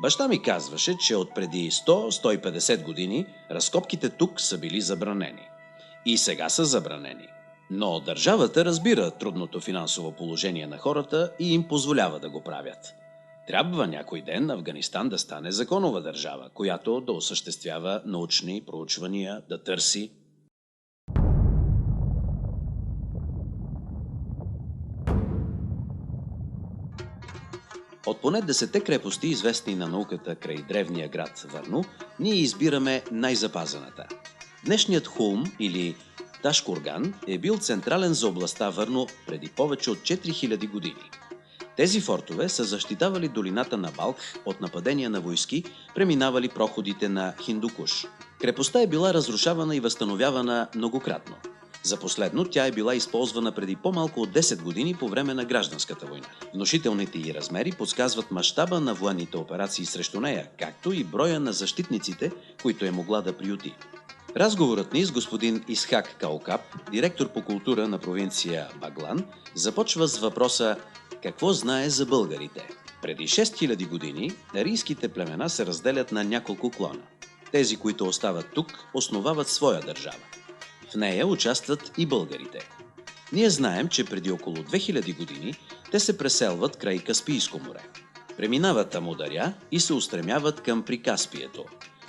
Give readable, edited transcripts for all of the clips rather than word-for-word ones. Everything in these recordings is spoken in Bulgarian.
Баща ми казваше, че от преди 100-150 години разкопките тук са били забранени. И сега са забранени. Но държавата разбира трудното финансово положение на хората и им позволява да го правят. Трябва някой ден Афганистан да стане законова държава, която да осъществява научни проучвания, да търси. От поне 10 крепости, известни на науката край древния град Варну, ние избираме най-запазената. Днешният Хулм или Ташкурган е бил централен за областта Варну преди повече от 4000 години. Тези фортове са защитавали долината на Балх от нападения на войски, преминавали проходите на Хиндукуш. Крепостта е била разрушавана и възстановявана многократно. За последно тя е била използвана преди по-малко от 10 години по време на гражданската война. Внушителните й размери подсказват мащаба на военните операции срещу нея, както и броя на защитниците, които е могла да приюти. Разговорът ни с господин Исхак Каукап, директор по култура на провинция Баглан, започва с въпроса какво знае за българите. Преди 6000 години арийските племена се разделят на няколко клона. Тези, които остават тук, основават своя държава. В нея участват и българите. Ние знаем, че преди около 2000 години те се преселват край Каспийско море. Преминават Амударя и се устремяват към Прикаспието.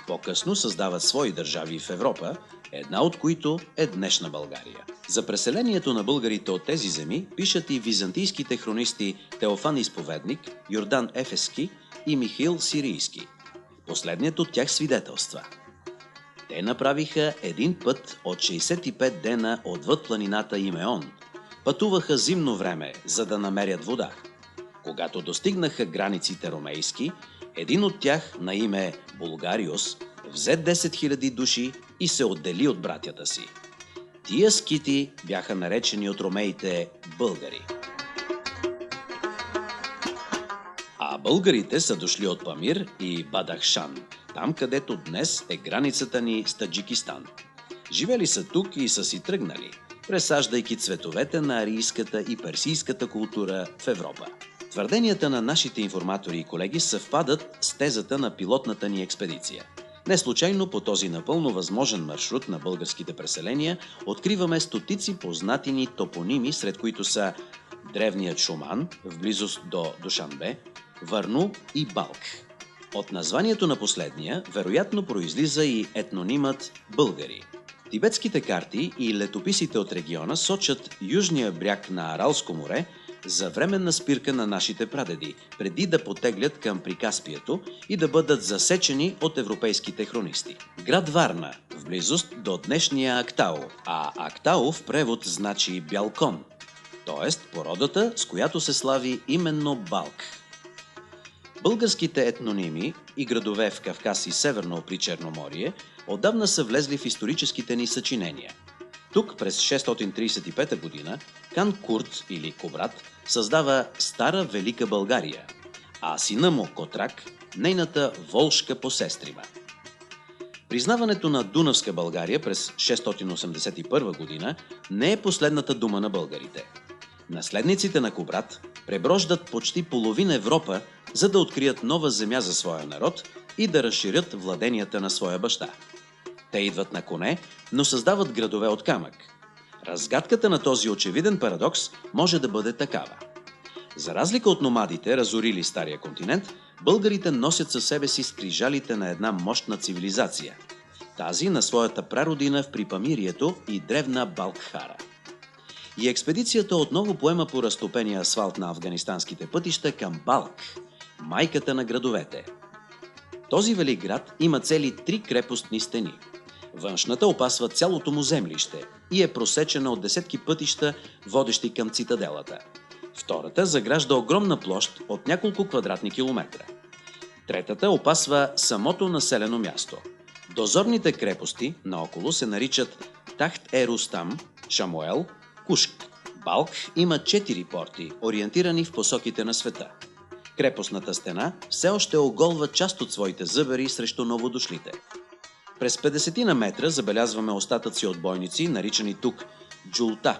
По-късно създават свои държави в Европа, една от които е днешна България. За преселението на българите от тези земи пишат и византийските хронисти Теофан Изповедник, Йордан Ефески и Михаил Сирийски. Последният от тях свидетелства. Те направиха един път от 65 дена отвъд планината Имеон. Пътуваха зимно време, за да намерят вода. Когато достигнаха границите ромейски, един от тях на име Булгариус взе 10 000 души и се отдели от братята си. Тия скити бяха наречени от ромеите българи. А българите са дошли от Памир и Бадахшан, там където днес е границата ни с Таджикистан. Живели са тук и са си тръгнали, пресаждайки цветовете на арийската и персийската култура в Европа. Твърденията на нашите информатори и колеги съвпадат с тезата на пилотната ни експедиция. Не случайно по този напълно възможен маршрут на българските преселения откриваме стотици познати ни топоними, сред които са древният Шуман, в близост до Душанбе, Варну и Балх. От названието на последния, вероятно произлиза и етнонимът българи. Тибетските карти и летописите от региона сочат южния бряг на Аралско море за временна спирка на нашите прадеди, преди да потеглят към Прикаспието и да бъдат засечени от европейските хронисти. Град Варна, в близост до днешния Актау, а Актау в превод значи бял кон, т.е. породата, с която се слави именно Балх. Българските етноними и градове в Кавказ и северно при Черноморие отдавна са влезли в историческите ни съчинения. Тук през 635 година Хан Курт или Кубрат създава Стара Велика България, а сина му Котрак – нейната Волжка посестрима. Признаването на Дунавска България през 681 година не е последната дума на българите. Наследниците на Кубрат преброждат почти половина Европа, за да открият нова земя за своя народ и да разширят владенията на своя баща. Те идват на коне, но създават градове от камък. Разгадката на този очевиден парадокс може да бъде такава. За разлика от номадите, разорили Стария континент, българите носят със себе си скрижалите на една мощна цивилизация. Тази на своята прародина в Припамирието и древна Балкхара. И експедицията отново поема по разтопения асфалт на афганистанските пътища към Балх, майката на градовете. Този велик град има цели 3 крепостни стени. Външната опасва цялото му землище и е просечена от десетки пътища, водещи към цитаделата. Втората загражда огромна площ от няколко квадратни километра. Третата опасва самото населено място. Дозорните крепости наоколо се наричат Тахт-е-Рустам, Шамуел, Кушк. Балх има 4 порти, ориентирани в посоките на света. Крепостната стена все още оголва част от своите зъбери срещу новодошлите. През 50 на метра забелязваме остатъци от бойници, наричани тук джулта.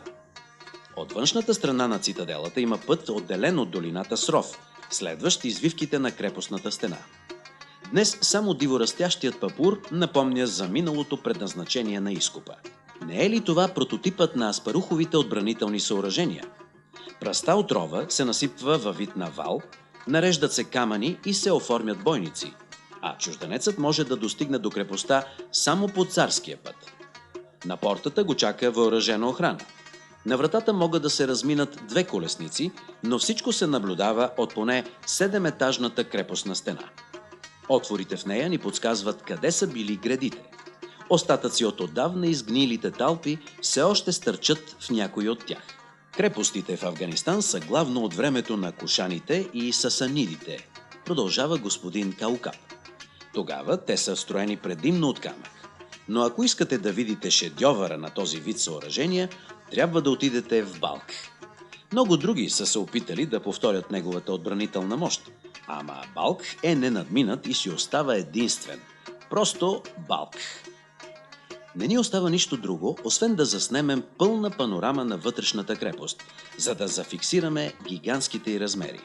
От външната страна на цитаделата има път, отделен от долината с ров, следващ извивките на крепостната стена. Днес само диворастящият папур напомня за миналото предназначение на изкопа. Не е ли това прототипът на аспаруховите отбранителни съоръжения? Пръста отрова се насипва във вид на вал, нареждат се камъни и се оформят бойници, а чужденецът може да достигне до крепостта само по царския път. На портата го чака въоръжена охрана. На вратата могат да се разминат 2 колесници, но всичко се наблюдава от поне 7-етажната крепостна стена. Отворите в нея ни подсказват къде са били гредите. Остатъци от отдавна изгнилите талпи все още стърчат в някои от тях. Крепостите в Афганистан са главно от времето на кушаните и сасанидите, продължава господин Каукап. Тогава те са строени предимно от камък. Но ако искате да видите шедьовъра на този вид съоръжения, трябва да отидете в Балх. Много други са се опитали да повторят неговата отбранителна мощ, ама Балх е ненадминат и си остава единствен. Просто Балх. Не ни остава нищо друго, освен да заснемем пълна панорама на вътрешната крепост, за да зафиксираме гигантските й размери.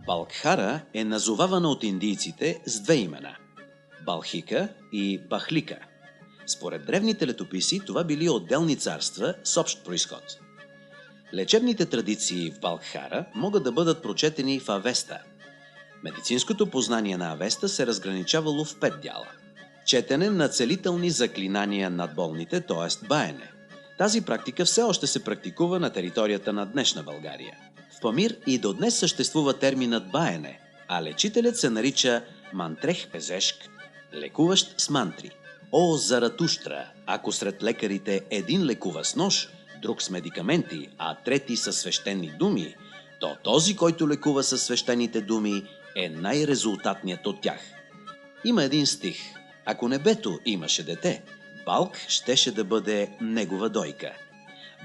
Балкхара е назовавана от индийците с 2 имена – Балхика и Бахлика. Според древните летописи това били отделни царства с общ произход. Лечебните традиции в Балкхара могат да бъдат прочетени в Авеста. Медицинското познание на Авеста се разграничавало в 5 дяла. Четене на целителни заклинания над болните, т.е. баене. Тази практика все още се практикува на територията на днешна България. В Памир и до днес съществува терминът баене, а лечителят се нарича мантрех пезешк, лекуващ с мантри. О, Заратуштра, ако сред лекарите един лекува с нож, друг с медикаменти, а трети със свещени думи, то този, който лекува със свещените думи, е най-резултатният от тях. Има един стих: ако небето имаше дете, Балх щеше да бъде негова дойка.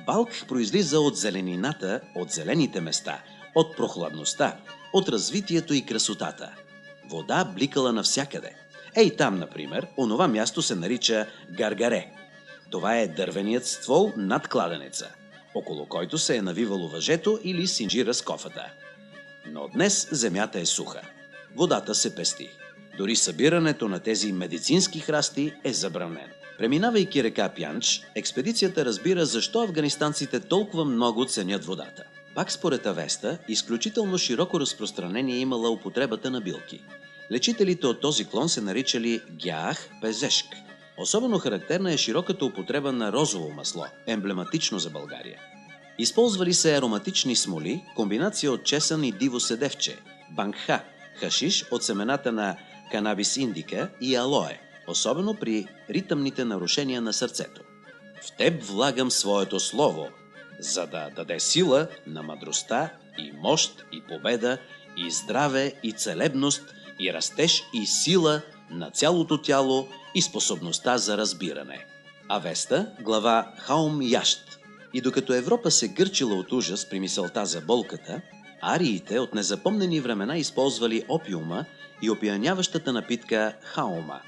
Балх произлиза от зеленината, от зелените места, от прохладността, от развитието и красотата. Вода бликала навсякъде. Ей там, например, онова място се нарича Гаргаре. Това е дървеният ствол над кладенеца, около който се е навивало въжето или синджира с кофата. Но днес земята е суха. Водата се пести. Дори събирането на тези медицински храсти е забранено. Преминавайки река Пянч, експедицията разбира защо афганистанците толкова много ценят водата. Пак според Авеста, изключително широко разпространение имала употребата на билки. Лечителите от този клон се наричали Гяах Пезешк. Особено характерна е широката употреба на розово масло, емблематично за България. Използвали се ароматични смоли, комбинация от чесън и диво седевче, бангха, хашиш от семената на канабис индика и алое, особено при ритъмните нарушения на сърцето. В теб влагам своето слово, за да даде сила на мъдростта и мощ и победа и здраве и целебност и растеж и сила на цялото тяло и способността за разбиране. Авеста, глава Хаум Ящ. И докато Европа се гърчила от ужас при мисълта за болката, ариите от незапомнени времена използвали опиума и опияняващата напитка хаума,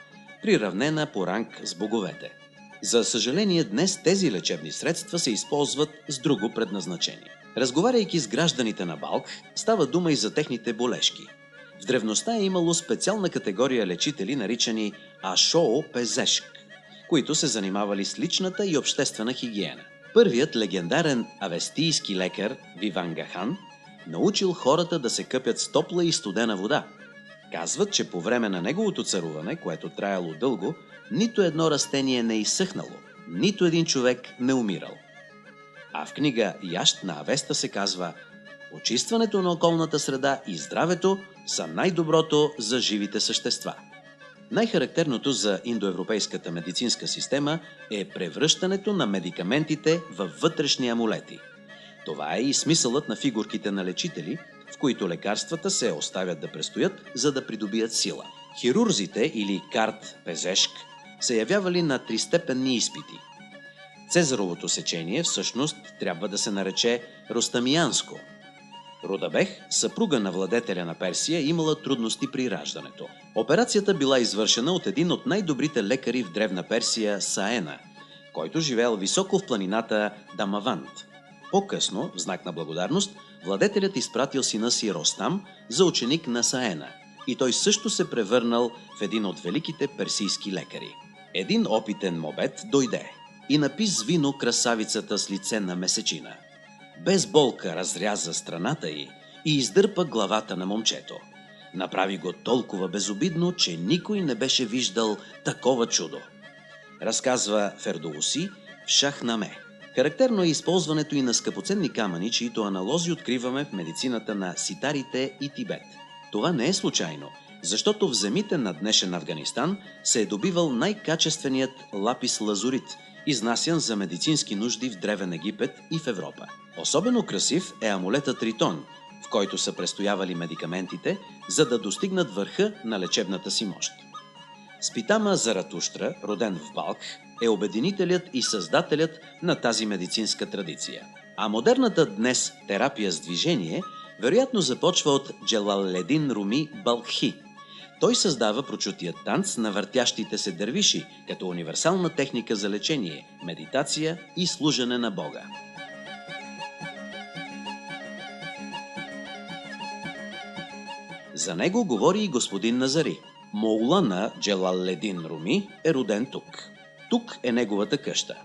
приравнена по ранг с боговете. За съжаление, днес тези лечебни средства се използват с друго предназначение. Разговаряйки с гражданите на Балх, става дума и за техните болешки. В древността е имало специална категория лечители, наричани Ашоо-Пезешк, които се занимавали с личната и обществена хигиена. Първият легендарен авестийски лекар Вивангахан научил хората да се къпят с топла и студена вода. Казват, че по време на неговото царуване, което траяло дълго, нито едно растение не изсъхнало, нито един човек не умирал. А в книга Ящ на Авеста се казва: очистването на околната среда и здравето са най-доброто за живите същества. Най-характерното за индоевропейската медицинска система е превръщането на медикаментите във вътрешни амулети. Това е и смисълът на фигурките на лечители, в които лекарствата се оставят да престоят, за да придобият сила. Хирурзите или карт Пезешк се явявали на 3-степенни изпити. Цезаровото сечение всъщност трябва да се нарече Ростамианско. Рудабех, съпруга на владетеля на Персия, имала трудности при раждането. Операцията била извършена от един от най-добрите лекари в древна Персия, Саена, който живеел високо в планината Дамавант. По-късно, в знак на благодарност, владетелят изпратил сина си Ростам за ученик на Саена и той също се превърнал в един от великите персийски лекари. Един опитен мобет дойде и напи с вино красавицата с лице на месечина. Без болка разряза страната й и издърпа главата на момчето. Направи го толкова безобидно, че никой не беше виждал такова чудо. Разказва Фердоуси в Шахнаме. Характерно е използването и на скъпоценни камъни, чието аналози откриваме в медицината на ситарите и Тибет. Това не е случайно, защото в земите на днешен Афганистан се е добивал най-качественият лапис лазурит, изнасян за медицински нужди в Древен Египет и в Европа. Особено красив е амулетът Тритон, в който са престоявали медикаментите, за да достигнат върха на лечебната си мощ. Спитама Заратуштра, роден в Балх, е обединителят и създателят на тази медицинска традиция. А модерната днес терапия с движение вероятно започва от Джелаледин Руми Балхи. Той създава прочутия танц на въртящите се дервиши като универсална техника за лечение, медитация и служене на Бога. За него говори и господин Назари. Моулана Джелаледин Руми е роден тук. Тук е неговата къща.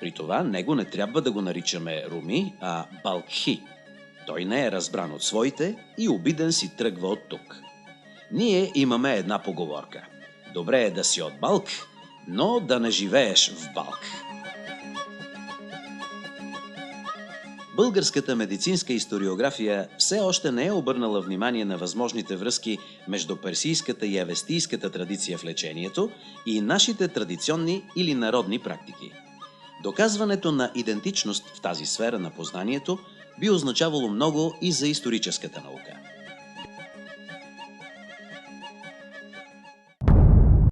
При това него не трябва да го наричаме Руми, а Балкхи. Той не е разбран от своите и обиден си тръгва от тук. Ние имаме една поговорка. Добре е да си от Балк, но да не живееш в Балк. Българската медицинска историография все още не е обърнала внимание на възможните връзки между персийската и авестийската традиция в лечението и нашите традиционни или народни практики. Доказването на идентичност в тази сфера на познанието би означавало много и за историческата наука.